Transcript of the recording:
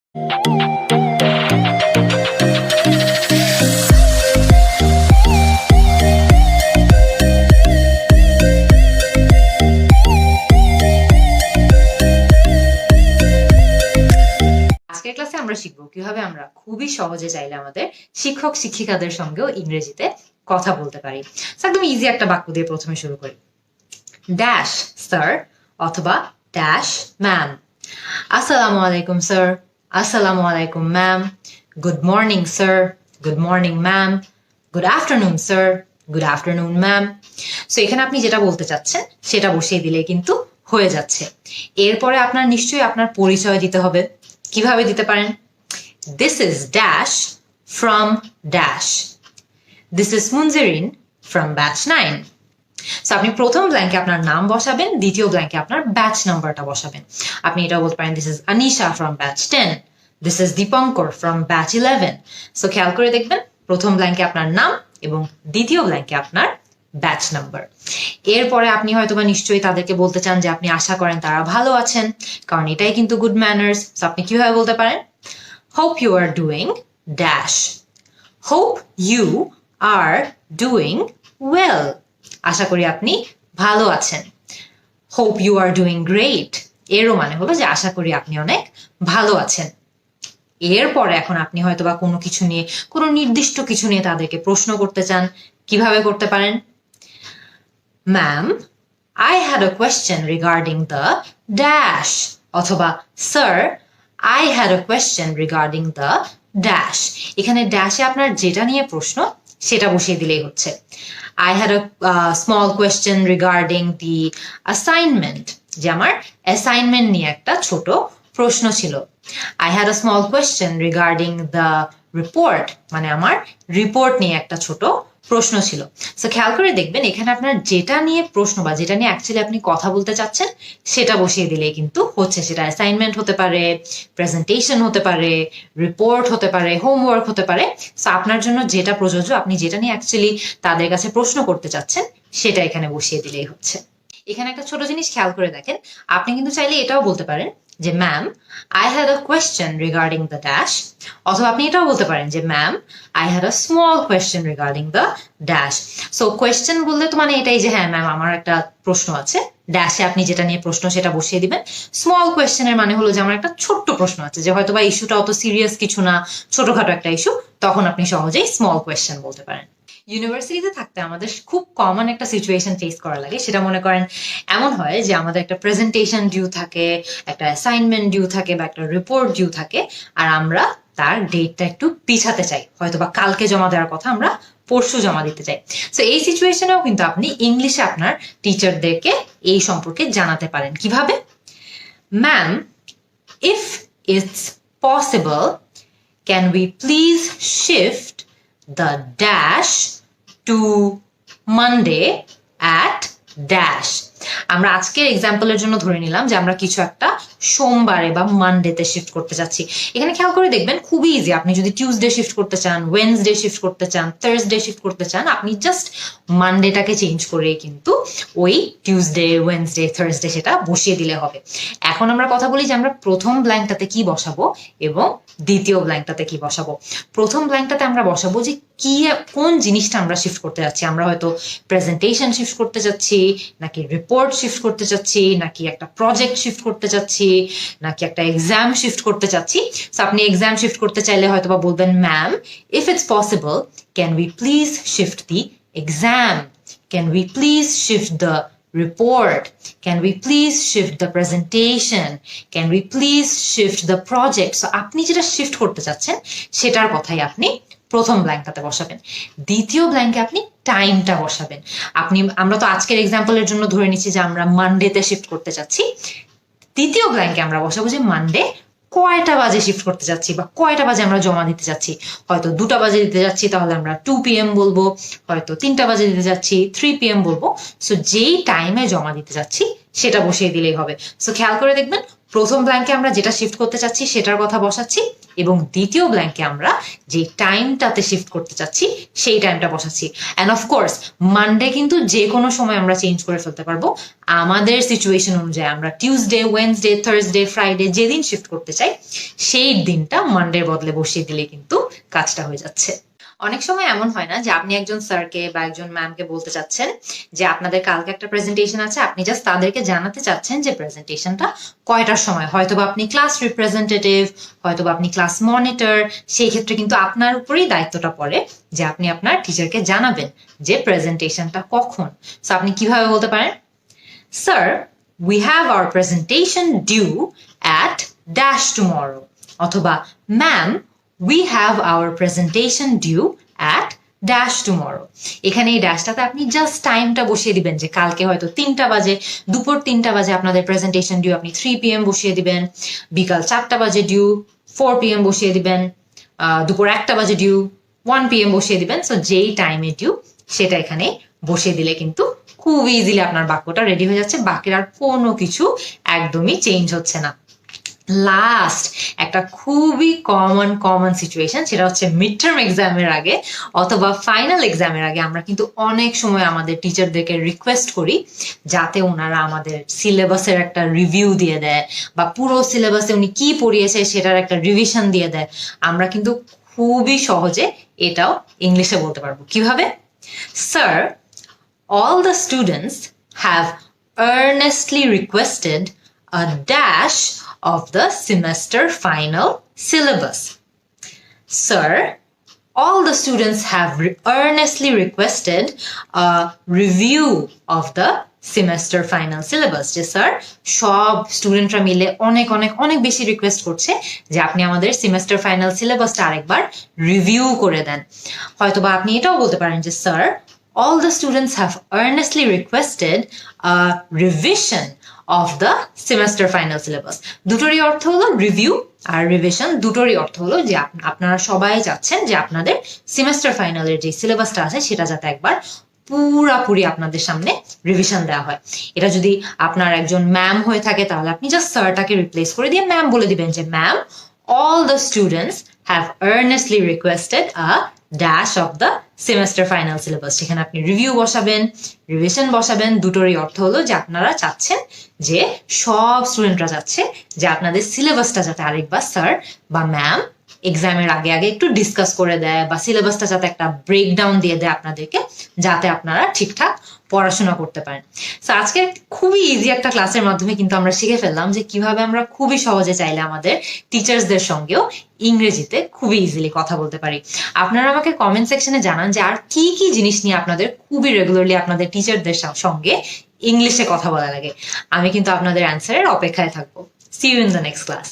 আজকের ক্লাসে আমরা শিখবো কিভাবে আমরা খুবই সহজে চাইলে আমাদের শিক্ষক শিক্ষিকাদের সঙ্গেও ইংরেজিতে কথা বলতে পারি। একদম ইজি একটা বাক্য দিয়ে প্রথমে শুরু করি। ড্যাশ স্যার অথবা ড্যাশ ম্যাম। আসসালামু আলাইকুম স্যার, আসসালামু আলাইকুম ma'am. Good morning sir, good morning ma'am. Good afternoon sir, good afternoon ma'am. So এখানে আপনি যেটা বলতে চাচ্ছেন সেটা বসিয়ে দিলে কিন্তু হয়ে যাচ্ছে। এরপরে আপনার নিশ্চয়ই আপনার পরিচয় দিতে হবে। কিভাবে দিতে পারেন? This is Dash from Dash. This is Munzirin from batch 9. So আপনি প্রথম ব্ল্যাঙ্কে আপনার নাম বসাবেন, দ্বিতীয় ব্ল্যাঙ্কে আপনার ব্যাচ নাম্বারটা বসাবেন। আপনি এটা বলতে পারেন, this is Anisha from batch 10, this is Dipankar from batch 11। So খেয়াল করে দেখবেন, প্রথম ব্ল্যাঙ্কে আপনার নাম এবং দ্বিতীয় ব্ল্যাঙ্কে আপনার ব্যাচ নাম্বার। এরপরে আপনি হয়তোবা নিশ্চয়ই তাদেরকে বলতে চান যে আপনি আশা করেন তারা ভালো আছেন, কারণ এটাই কিন্তু গুড ম্যানার্স। সো আপনি কিভাবে বলতে পারেন? Hope you are doing dash. Hope you are doing well. আশা করি আপনি ভালো আছেন। Hope you are doing great, এরও মানে হলো যে আশা করি আপনি অনেক ভালো আছেন। এরপরে এখন আপনি হয়তোবা কোনো কিছু নিয়ে, কোনো নির্দিষ্ট কিছু নিয়ে তাদেরকে প্রশ্ন করতে চান। কিভাবে করতে পারেন? Ma'am, I had a question regarding the dash. অথবা sir, I had a question regarding the dash. এখানে ড্যাশে আপনার যেটা নিয়ে প্রশ্ন সেটা বসিয়ে দিলেই হচ্ছে। I had a small question regarding the assignment. যে আমার অ্যাসাইনমেন্ট নিয়ে একটা ছোট প্রশ্ন ছিল। I had a small question regarding the report. মানে আমার রিপোর্ট নিয়ে একটা ছোট প্রশ্ন ছিল। সো খেয়াল করে দেখবেন, এখানে আপনার যেটা নিয়ে প্রশ্ন বা যেটা নিয়ে অ্যাকচুয়ালি আপনি কথা বলতে চাচ্ছেন সেটা বসিয়ে দিলেই কিন্তু হচ্ছে। সেটা অ্যাসাইনমেন্ট হতে পারে, প্রেজেন্টেশন হতে পারে, রিপোর্ট হতে পারে, হোমওয়ার্ক হতে পারে। সো আপনার জন্য যেটা প্রযোজ্য, আপনি যেটা নিয়ে অ্যাকচুয়ালি তাদের কাছে প্রশ্ন করতে চাচ্ছেন সেটা এখানে বসিয়ে দিলেই হচ্ছে। এখানে একটা ছোট জিনিস খেয়াল করে দেখেন, আপনি কিন্তু চাইলে এটাও বলতে পারেন যে ma'am, I had a question regarding the dash. অথবা আপনি এটাও বলতে পারেন যে ma'am, I had a small question regarding the dash. So question বললে তো মানে এটাই যে হ্যাঁ ম্যাম আমার একটা প্রশ্ন আছে। ড্যাশে আপনি যেটা নিয়ে প্রশ্ন সেটা বসিয়ে দিবেন। স্মল কোয়েশ্চেনের মানে হলো যে আমার একটা ছোট্ট প্রশ্ন আছে, যে হয়তো বা ইস্যুটা অত সিরিয়াস কিছু না, ছোটখাটো একটা ইস্যু, তখন আপনি সহজেই স্মল কোয়েশ্চেন বলতে পারেন। ইউনিভার্সিটিতে থাকতে আমাদের খুব কমন একটা সিচুয়েশন ফেস করা লাগে। সেটা মনে করেন এমন হয় যে আমাদের একটা প্রেজেন্টেশন ডিউ থাকে, একটা অ্যাসাইনমেন্ট ডিউ থাকে বা একটা রিপোর্ট ডিউ থাকে, আর আমরা তার ডেটটা একটু পিছাতে চাই। হয়তো বা কালকে জমা দেওয়ার কথা আমরা পরশু জমা দিতে চাই। সো এই সিচুয়েশনেও কিন্তু আপনি ইংলিশে আপনার টিচারদেরকে এই সম্পর্কে জানাতে পারেন। কিভাবে? Ma'am, if it's possible, can we please shift the dash to Monday at dash. আমরা আজকের এক্সাম্পলের জন্য ধরে নিলাম যে আমরা কিছু একটা সোমবারে বা মানডেতে শিফট করতে চাচ্ছি। এখানে খেয়াল করে দেখবেন খুবই ইজি। আপনি যদি টিউসডে শিফট করতে চান, ওয়েনসডে শিফট করতে চান, থার্সডে শিফট করতে চান, আপনি জাস্ট মানডেটাকে চেঞ্জ করে কিন্তু ওই টিউসডে, ওয়েনসডে, থার্সডে সেটা বসিয়ে দিলে হবে। এখন আমরা কথা বলি যে আমরা প্রথম ব্ল্যাঙ্কটাতে কি বসাবো এবং দ্বিতীয় ব্ল্যাঙ্কটাতে কি বসাবো। প্রথম ব্ল্যাঙ্কটাতে আমরা বসাবো যে কি, কোন জিনিসটা আমরা শিফট করতে যাচ্ছি। আমরা হয়তো প্রেজেন্টেশন শিফট করতে যাচ্ছি, নাকি রিপোর্ট শিফট করতে চাচ্ছি, নাকি একটা প্রজেক্ট শিফট করতে চাচ্ছি, নাকি একটা এক্সাম শিফট করতে চাচ্ছি। সো আপনি এক্সাম শিফট করতে চাইলে হয়তো বা বলবেন ma'am, if it's possible, can we please shift the exam? Can we please shift the report? Can we please shift the presentation? Can we please shift the project? So আপনি যেটা shift করতে চাচ্ছেন সেটার কথাই আপনি প্রথম ব্ল্যাঙ্কটাতে বসাবেন। দ্বিতীয় ব্ল্যাঙ্কে আপনি টাইমটা বসাবেন। আমরা তো আজকের এক্সাম্পলের জন্য ধরে নিচ্ছি যে আমরা মানডেতে শিফট করতে চাচ্ছি। দ্বিতীয় ব্ল্যাঙ্কে আমরা বসাবো যে মানডে কয়টা বাজে শিফট করতে যাচ্ছি বা কয়টা বাজে আমরা জমা দিতে যাচ্ছি। হয়তো 2টা বাজে দিতে যাচ্ছি, তাহলে আমরা 2 PM বলবো। হয়তো 3টা বাজে দিতে যাচ্ছি, 3 PM বলবো। সো যেই টাইমে জমা দিতে যাচ্ছি সেটা বসিয়ে দিলেই হবে। সো খেয়াল করে দেখবেন প্রথম ব্ল্যাঙ্কে আমরা যেটা শিফট করতে চাচ্ছি সেটার কথা বসাচ্ছি এবং দ্বিতীয় ব্ল্যাঙ্কে আমরা যে টাইমটাতে শিফট করতে চাচ্ছি সেই টাইমটা বসাচ্ছি। অ্যান্ড অফকোর্স মানডে কিন্তু যে কোনো সময় আমরা চেঞ্জ করে ফেলতে পারবো আমাদের সিচুয়েশন অনুযায়ী। আমরা টিউসডে, ওয়েডনেসডে, থার্সডে, ফ্রাইডে যেদিন শিফট করতে চাই সেই দিনটা মানডের বদলে বসিয়ে দিলে কিন্তু কাজটা হয়ে যাচ্ছে। অনেক সময় এমন হয় না যে আপনি একজন স্যারকে বা একজন ম্যামকে বলতে চাচ্ছেন যে আপনাদের কালকে একটা প্রেজেন্টেশন আছে, আপনি জাস্ট তাদেরকে জানাতে চাচ্ছেন যে প্রেজেন্টেশনটা কয়টার সময়। হয়তোবা আপনি ক্লাস রিপ্রেজেন্টেটিভ, হয়তোবা আপনি ক্লাস মনিটর, সেই ক্ষেত্রে কিন্তু আপনার উপরেই দায়িত্বটা পড়ে যে আপনি আপনার টিচারকে জানাবেন যে প্রেজেন্টেশনটা কখন। সো আপনি কিভাবে বলতে পারেন, sir we have our presentation due at dash tomorrow, অথবা ma'am we have our presentation due at dash tomorrow। এখানে এই ড্যাশটাতে আপনি জাস্ট টাইমটা বসিয়ে দিবেন যে কালকে হয়তো 3টা বাজে, দুপুর 3টা বাজে আপনাদের প্রেজেন্টেশন ডিউ, আপনি 3 PM বসিয়ে দিবেন। বিকাল 4টা বাজে ডিউ, 4 PM বসিয়ে দিবেন। দুপুর 1টা বাজে ডিউ, 1 PM বসিয়ে দিবেন। সো যেই টাইমে ডিউ সেটা এখানে বসিয়ে দিলে কিন্তু খুব ইজিলি আপনার বাক্যটা রেডি হয়ে যাচ্ছে, বাকির আর কোনো কিছু একদমই চেঞ্জ হচ্ছে না। লাস্ট একটা খুবই কমন সিচুয়েশন, সেটা হচ্ছে মিড টার্ম এক্সামের আগে অথবা ফাইনাল এক্সামের আগে আমরা কিন্তু অনেক সময় আমাদের টিচারদেরকে রিকোয়েস্ট করি যাতে ওনারা আমাদের সিলেবাসের একটা রিভিউ দিয়ে দেয় বা পুরো সিলেবাসে উনি কি পড়িয়েছে সেটার একটা রিভিশন দিয়ে দেয়। আমরা কিন্তু খুবই সহজে এটাও ইংলিশে বলতে পারবো। কিভাবে? Sir, all the students have earnestly requested a dash of the semester final syllabus. Sir, all the students have earnestly requested a review of the semester final syllabus. যে স্যার সব স্টুডেন্টরা মিলে অনেক অনেক অনেক বেশি রিকোয়েস্ট করছে যে আপনি আমাদের সেমেস্টার ফাইনাল সিলেবাসটা আরেকবার রিভিউ করে দেন। হয়তোবা আপনি এটাও বলতে পারেন যে sir all the students have earnestly requested a revision of the semester final syllabus. দুটোরই অর্থ হলো রিভিউ আর রিভিশন, দুটোরই অর্থ হলো যে আপনারা সবাই চাচ্ছেন যে আপনাদের সেমেস্টার ফাইনালের যে সিলেবাসটা আছে সেটা যাতে একবার পুরাপুরি আপনাদের সামনে রিভিশন দেওয়া হয়। এটা যদি আপনার একজন ম্যাম হয়ে থাকে তাহলে আপনি জাস্ট স্যারটাকে রিপ্লেস করে দিয়ে ম্যাম বলে দিবেন যে ma'am, all the students have earnestly requested a dash of the semester final syllabus। সেখানে আপনি রিভিউ বসাবেন, রিভিশন বসাবেন, দুটোরই অর্থ হলো যে আপনারা চাচ্ছেন যে সব স্টুডেন্টরা চাচ্ছে যে আপনাদের সিলেবাসটা যাতে আরেকবার স্যার বা ম্যাম এক্সামের আগে আগে একটু ডিসকাস করে দেয় বা সিলেবাসটা যাতে একটা ব্রেকডাউন দিয়ে দেয় আপনাদেরকে, যাতে আপনারা ঠিকঠাক পড়াশোনা করতে পারেন। সো আজকে খুবই ইজি একটা ক্লাসের মাধ্যমে কিন্তু আমরা শিখে ফেললাম যে কিভাবে আমরা খুবই সহজে চাইলে আমাদের টিচার্সদের সঙ্গেও ইংরেজিতে খুবই ইজিলি কথা বলতে পারি। আপনারা আমাকে কমেন্ট সেকশনে জানান যে আর কি কি জিনিস নিয়ে আপনাদের খুবই রেগুলারলি আপনাদের টিচারদের সঙ্গে ইংলিশে কথা বলা লাগে। আমি কিন্তু আপনাদের অ্যান্সারের অপেক্ষায় থাকবো। See you in the next class.